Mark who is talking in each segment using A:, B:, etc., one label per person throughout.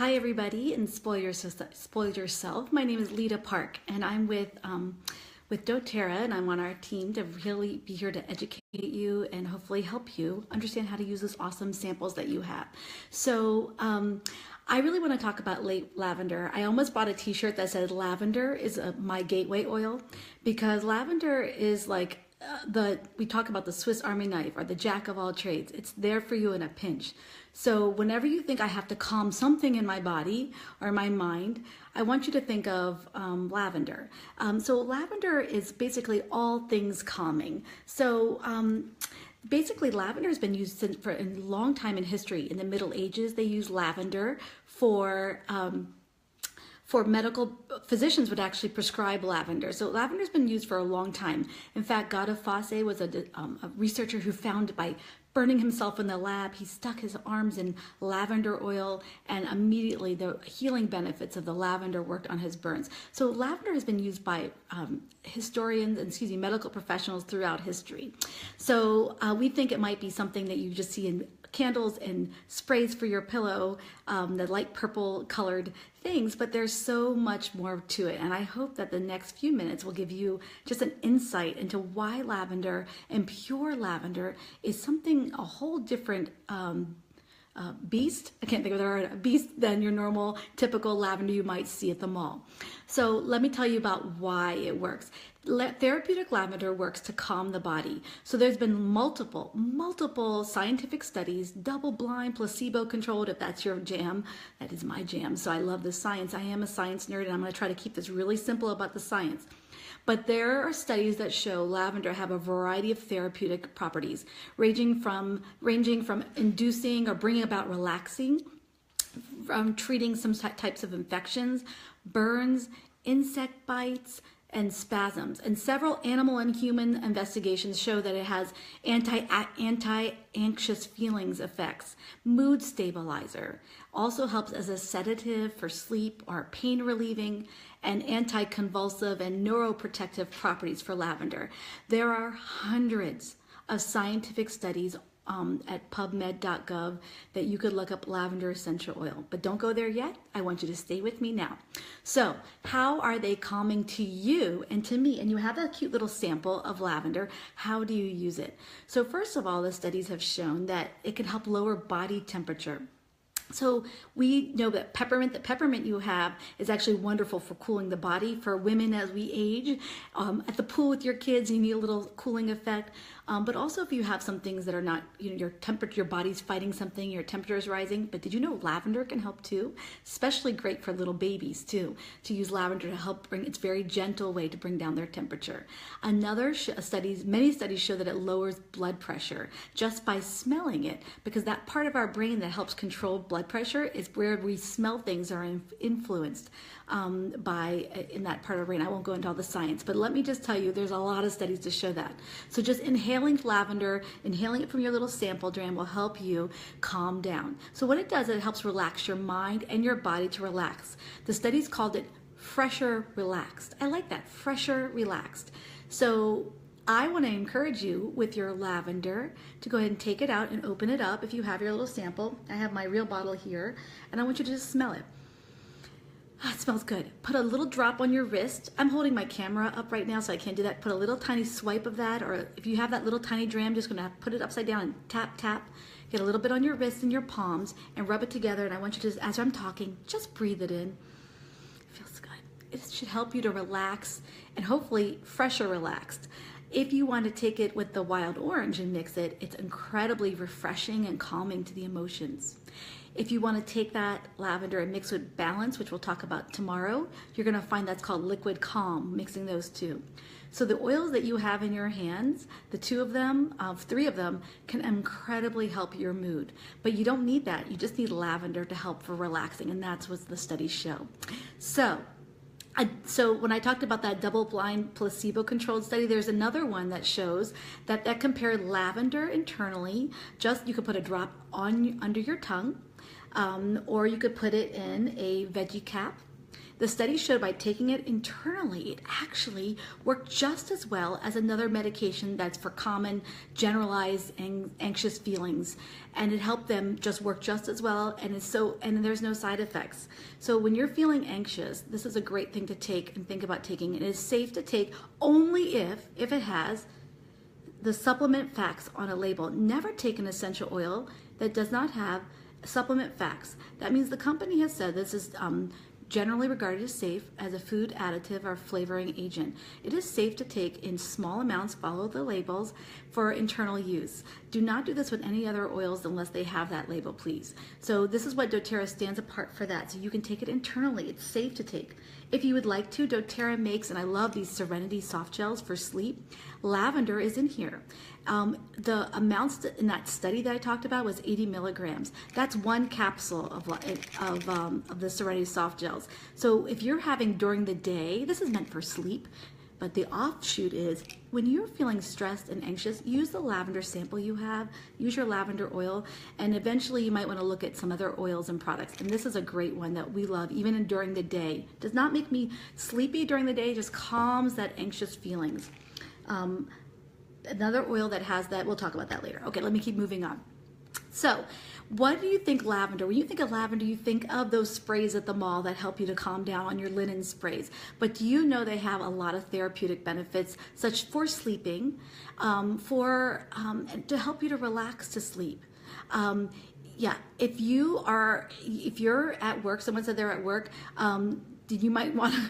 A: Hi everybody, and spoil yourself. My name is Lita Park, and I'm with doTERRA, and I'm on our team to really be here to educate you and hopefully help you understand how to use those awesome samples that you have. So I really want to talk about lavender. I almost bought a t-shirt that said lavender is my gateway oil, because lavender is like we talk about the Swiss Army knife or the jack of all trades. It's there for you in a pinch. So whenever you think I have to calm something in my body or my mind, I want you to think of lavender. So lavender is basically all things calming. So basically lavender has been used for a long time in history. In the Middle Ages, they used lavender for medical physicians would actually prescribe lavender. So lavender's been used for a long time. In fact, Gada Fosse was a researcher who found by burning himself in the lab, he stuck his arms in lavender oil, and immediately the healing benefits of the lavender worked on his burns. So lavender has been used by medical professionals throughout history. So we think it might be something that you just see in candles and sprays for your pillow, the light purple colored things, but there's so much more to it. And I hope that the next few minutes will give you just an insight into why lavender and pure lavender is something, a whole different beast, I can't think of the word, a beast than your normal typical lavender you might see at the mall. So let me tell you about why it works. Therapeutic lavender works to calm the body. So there's been multiple scientific studies, double-blind, placebo-controlled, if that's your jam. That is my jam, so I love the science. I am a science nerd, and I'm going to try to keep this really simple about the science. But there are studies that show lavender have a variety of therapeutic properties, ranging from inducing or bringing about relaxing, treating some types of infections, burns, insect bites, and spasms. And several animal and human investigations show that it has anti-anxious feelings effects, mood stabilizer, also helps as a sedative for sleep or pain relieving, and anti-convulsive and neuroprotective properties for lavender. There are hundreds of scientific studies at pubmed.gov that you could look up lavender essential oil. But don't go there yet. I want you to stay with me now. So how are they calming to you and to me? And you have a cute little sample of lavender. How do you use it? So first of all, the studies have shown that it can help lower body temperature. So we know that the peppermint you have is actually wonderful for cooling the body. For women as we age, at the pool with your kids, you need a little cooling effect. But also if you have some things that are not, your body's fighting something, your temperature is rising. But did you know lavender can help too? Especially great for little babies too, to use lavender to help it's a very gentle way to bring down their temperature. Many studies show that it lowers blood pressure just by smelling it, because that part of our brain that helps control blood pressure is where we smell things are influenced in that part of our brain. I won't go into all the science, but let me just tell you, there's a lot of studies to show that. So just inhaling lavender, inhaling it from your little sample dram will help you calm down. So what it does, it helps relax your mind and your body to relax. The studies called it fresher relaxed. I like that, fresher relaxed. So I want to encourage you with your lavender to go ahead and take it out and open it up if you have your little sample. I have my real bottle here, and I want you to just smell it. It smells good. Put a little drop on your wrist. I'm holding my camera up right now, so I can't do that. Put a little tiny swipe of that, or if you have that little tiny dram, just gonna put it upside down and tap, tap. Get a little bit on your wrist and your palms and rub it together. And I want you to, as I'm talking, just breathe it in. It feels good. It should help you to relax and hopefully fresher relaxed. If you want to take it with the wild orange and mix it, it's incredibly refreshing and calming to the emotions. If you want to take that lavender and mix with balance, which we'll talk about tomorrow, you're going to find that's called liquid calm, mixing those two. So the oils that you have in your hands, the three of them, can incredibly help your mood. But you don't need that. You just need lavender to help for relaxing, and that's what the studies show. So when I talked about that double-blind placebo-controlled study, there's another one that shows that compared lavender internally. You could put a drop under your tongue, or you could put it in a veggie cap. The study showed by taking it internally, it actually worked just as well as another medication that's for common generalized anxious feelings, and it helped them just work just as well, and there's no side effects. So when you're feeling anxious, this is a great thing to take and think about taking. It is safe to take only if it has the supplement facts on a label. Never take an essential oil that does not have supplement facts. That means the company has said this is generally regarded as safe as a food additive or flavoring agent. It is safe to take in small amounts, follow the labels, for internal use. Do not do this with any other oils unless they have that label, please. So this is what doTERRA stands apart for that. So you can take it internally. It's safe to take. If you would like to, doTERRA makes, and I love these Serenity soft gels for sleep. Lavender is in here. The amounts in that study that I talked about was 80 milligrams. That's one capsule of the Serenity soft gels. So if you're having during the day, this is meant for sleep, but the offshoot is when you're feeling stressed and anxious, use the lavender sample you have, use your lavender oil, and eventually you might want to look at some other oils and products. And this is a great one that we love even during the day. Does not make me sleepy during the day, just calms that anxious feelings. Another oil that has that, we'll talk about that later. Okay, let me keep moving on. So, what do you think lavender? When you think of lavender, you think of those sprays at the mall that help you to calm down on your linen sprays. But do you know they have a lot of therapeutic benefits, such for sleeping, to help you to relax to sleep? Yeah, if you're at work, someone said they're at work, you might want to,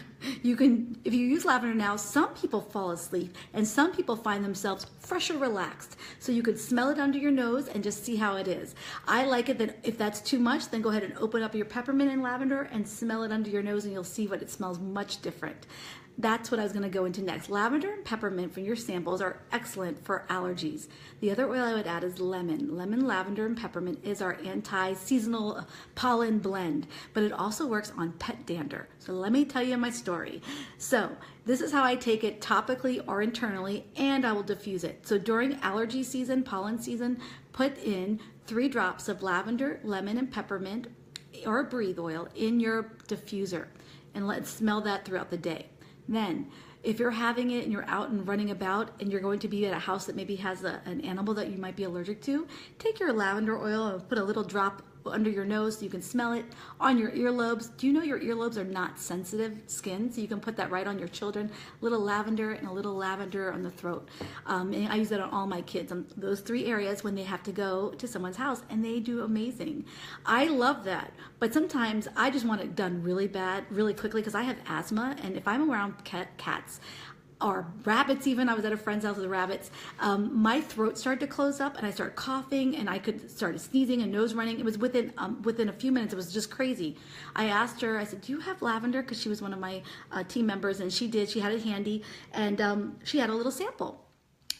A: if you use lavender now, some people fall asleep and some people find themselves fresh or relaxed. So you could smell it under your nose and just see how it is. I like it that if that's too much, then go ahead and open up your peppermint and lavender and smell it under your nose and you'll see what it smells much different. That's what I was going to go into next. Lavender and peppermint from your samples are excellent for allergies. The other oil I would add is lemon. Lemon, lavender, and peppermint is our anti-seasonal pollen blend, but it also works on pet dander. So let me tell you my story. So this is how I take it topically or internally, and I will diffuse it. So during allergy season, pollen season, put in 3 drops of lavender, lemon, and peppermint or breathe oil in your diffuser, and let's smell that throughout the day. Then, if you're having it and you're out and running about and you're going to be at a house that maybe has an animal that you might be allergic to, take your lavender oil and put a little drop under your nose so you can smell it, on your earlobes. Do you know your earlobes are not sensitive skin? So you can put that right on your children. A little lavender and a little lavender on the throat. And I use that on all my kids, on those 3 areas when they have to go to someone's house, and they do amazing. I love that, but sometimes I just want it done really bad, really quickly, because I have asthma, and if I'm around cats, or rabbits even, I was at a friend's house with rabbits, my throat started to close up and I started coughing and I could start sneezing and nose running. It was within a few minutes, it was just crazy. I asked her, I said, do you have lavender? Because she was one of my team members, and she did, she had it handy, and she had a little sample.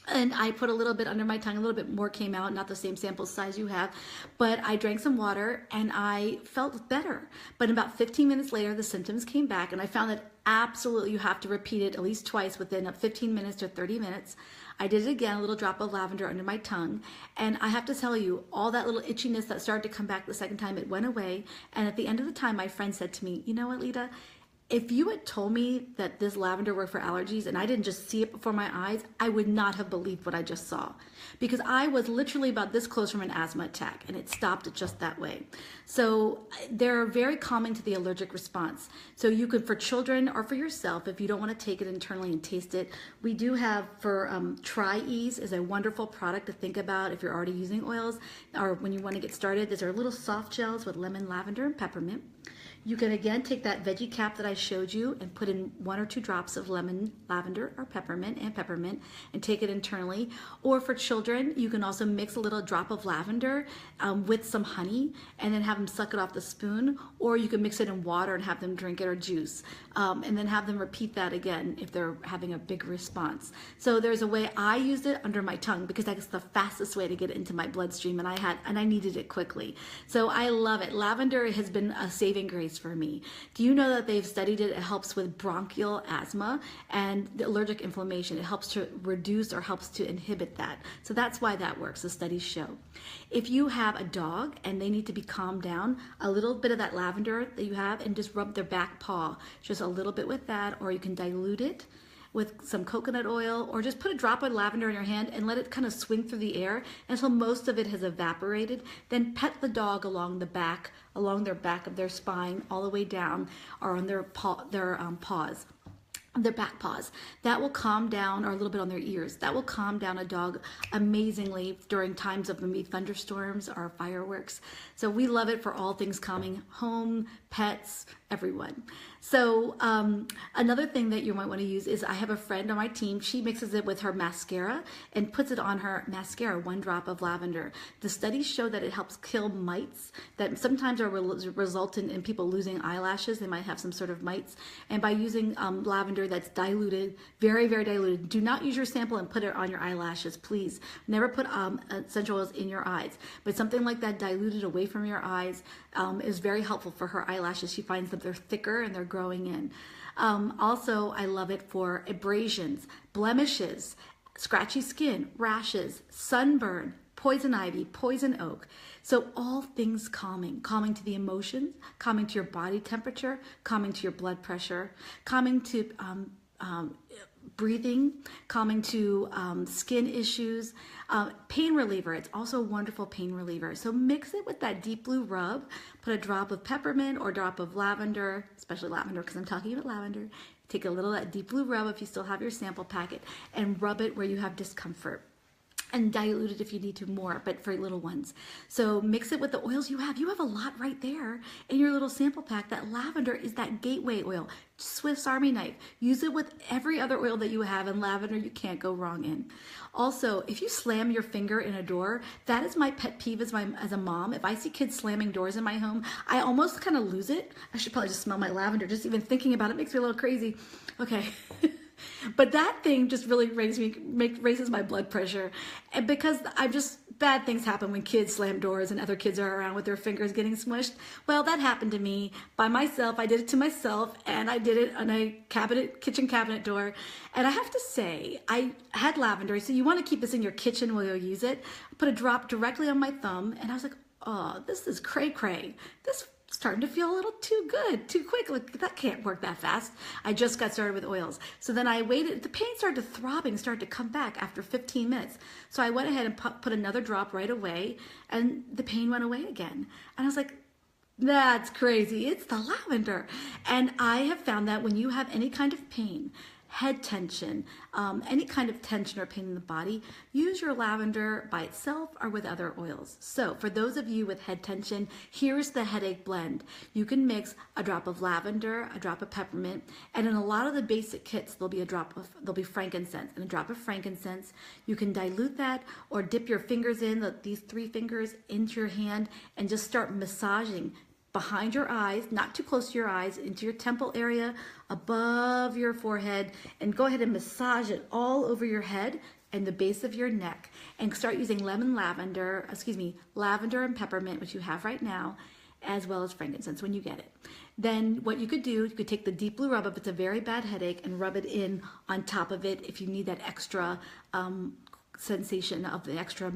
A: And I put a little bit under my tongue, a little bit more came out, not the same sample size you have, but I drank some water and I felt better. But about 15 minutes later, the symptoms came back, and I found that absolutely you have to repeat it at least twice within 15 minutes to 30 minutes. I did it again, a little drop of lavender under my tongue, and I have to tell you, all that little itchiness that started to come back the second time, it went away. And at the end of the time, my friend said to me, you know what, Lita? If you had told me that this lavender worked for allergies and I didn't just see it before my eyes, I would not have believed what I just saw, because I was literally about this close from an asthma attack, and it stopped it just that way. So they're very calming to the allergic response. So you could, for children or for yourself, if you don't want to take it internally and taste it, we do have for Tri-Ease is a wonderful product to think about if you're already using oils or when you want to get started. These are little soft gels with lemon, lavender, and peppermint. You can again take that veggie cap that I showed you and put in 1 or 2 drops of lemon, lavender, or peppermint and take it internally. Or for children, you can also mix a little drop of lavender with some honey and then have them suck it off the spoon, or you can mix it in water and have them drink it, or juice, and then have them repeat that again if they're having a big response. So there's a way I used it under my tongue because that's the fastest way to get it into my bloodstream, and I needed it quickly. So I love it. Lavender has been a saving grace case for me. Do you know that they've studied it? It helps with bronchial asthma and the allergic inflammation. It helps to reduce or helps to inhibit that. So that's why that works, the studies show. If you have a dog and they need to be calmed down, a little bit of that lavender that you have and just rub their back paw, just a little bit with that, or you can dilute it with some coconut oil, or just put a drop of lavender in your hand and let it kind of swing through the air until most of it has evaporated. Then pet the dog along the back, along their back of their spine, all the way down, or on their paws. Their back paws. That will calm down, or a little bit on their ears. That will calm down a dog amazingly during times of maybe thunderstorms or fireworks. So we love it for all things calming, home, pets, everyone. So another thing that you might want to use is, I have a friend on my team. She mixes it with her mascara and puts it on her mascara, 1 drop of lavender. The studies show that it helps kill mites that sometimes are resultant in people losing eyelashes. They might have some sort of mites. And by using lavender that's diluted, very, very diluted, do not use your sample and put it on your eyelashes, please. Never put essential oils in your eyes. But something like that diluted away from your eyes is very helpful for her eyelashes. She finds that they're thicker and they're growing in. Also, I love it for abrasions, blemishes, scratchy skin, rashes, sunburn, poison ivy, poison oak. So all things calming to the emotions, calming to your body temperature, calming to your blood pressure, calming to breathing, calming to skin issues, pain reliever. It's also a wonderful pain reliever. So mix it with that deep blue rub, put a drop of peppermint or a drop of lavender, especially lavender because I'm talking about lavender. Take a little of that deep blue rub if you still have your sample packet and rub it where you have discomfort. And dilute it if you need to more, but for little ones. So mix it with the oils you have. You have a lot right there in your little sample pack. That lavender is that gateway oil. Swiss Army knife. Use it with every other oil that you have, and lavender you can't go wrong in. Also, if you slam your finger in a door, that is my pet peeve as a mom. If I see kids slamming doors in my home, I almost kind of lose it. I should probably just smell my lavender. Just even thinking about it makes me a little crazy. Okay. But that thing just really raises my blood pressure, and because bad things happen when kids slam doors and other kids are around with their fingers getting smushed. Well, that happened to me by myself. I did it to myself, and I did it on a kitchen cabinet door. And I have to say, I had lavender, so you want to keep this in your kitchen while you use it. I put a drop directly on my thumb, and I was like, oh, this is cray-cray. This starting to feel a little too good, too quick. Like, that can't work that fast. I just got started with oils. So then I waited. The pain started throbbing, started to come back after 15 minutes. So I went ahead and put another drop right away, and the pain went away again. And I was like, that's crazy. It's the lavender. And I have found that when you have any kind of pain, head tension, any kind of tension or pain in the body, use your lavender by itself or with other oils. So for those of you with head tension, here's the headache blend. You can mix a drop of lavender, a drop of peppermint, and in a lot of the basic kits, there'll be frankincense, and a drop of frankincense. You can dilute that or dip your fingers these 3 fingers into your hand and just start massaging behind your eyes, not too close to your eyes, into your temple area, above your forehead, and go ahead and massage it all over your head and the base of your neck, and start using lavender and peppermint, which you have right now, as well as frankincense when you get it. Then what you could do, you could take the deep blue rub if it's a very bad headache and rub it in on top of it if you need that extra sensation of the extra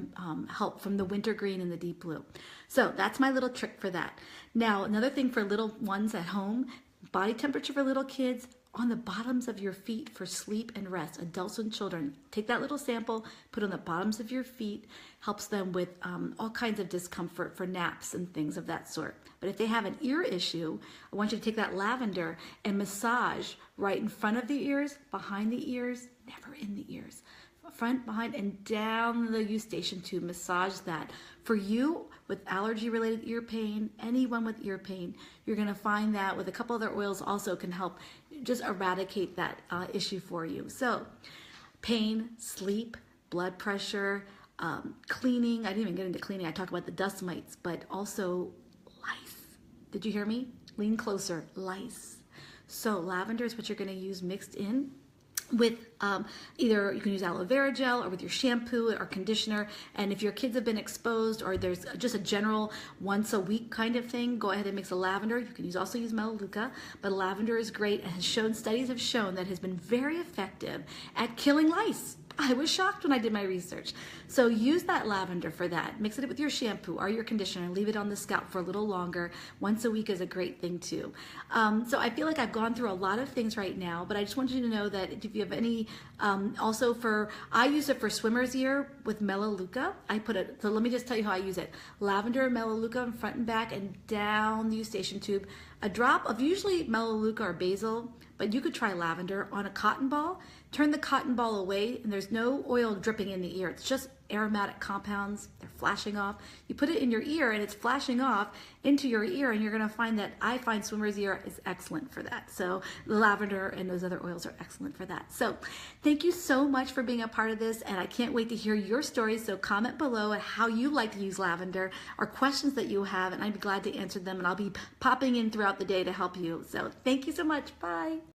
A: help from the wintergreen and the deep blue. So that's my little trick for that. Now, another thing for little ones at home, body temperature for little kids, on the bottoms of your feet for sleep and rest, adults and children. Take that little sample, put it on the bottoms of your feet, helps them with all kinds of discomfort for naps and things of that sort. But if they have an ear issue, I want you to take that lavender and massage right in front of the ears, behind the ears, never in the ears. Front, behind, and down the eustachian tube. Massage that. For you with allergy-related ear pain, anyone with ear pain, you're going to find that with a couple other oils also can help just eradicate that issue for you. So pain, sleep, blood pressure, cleaning. I didn't even get into cleaning. I talk about the dust mites, but also lice. Did you hear me? Lean closer. Lice. So lavender is what you're going to use mixed in with either you can use aloe vera gel or with your shampoo or conditioner. And if your kids have been exposed or there's just a general once a week kind of thing, go ahead and mix a lavender. You can also use melaleuca, but lavender is great and has shown, studies have shown that it has been very effective at killing lice. I was shocked when I did my research. So use that lavender for that. Mix it with your shampoo or your conditioner and leave it on the scalp for a little longer. Once a week is a great thing too. So I feel like I've gone through a lot of things right now, but I just want you to know that if you have any, I use it for swimmer's ear with melaleuca. So let me just tell you how I use it. Lavender and melaleuca in front and back and down the eustachian tube. A drop of usually melaleuca or basil, but you could try lavender on a cotton ball. Turn the cotton ball away and there's no oil dripping in the ear. It's just aromatic compounds. They're flashing off. You put it in your ear and it's flashing off into your ear, and you're going to find that I find swimmer's ear is excellent for that. So the lavender and those other oils are excellent for that. So thank you so much for being a part of this, and I can't wait to hear your stories. So comment below how you like to use lavender or questions that you have, and I'd be glad to answer them, and I'll be popping in throughout the day to help you. So thank you so much. Bye.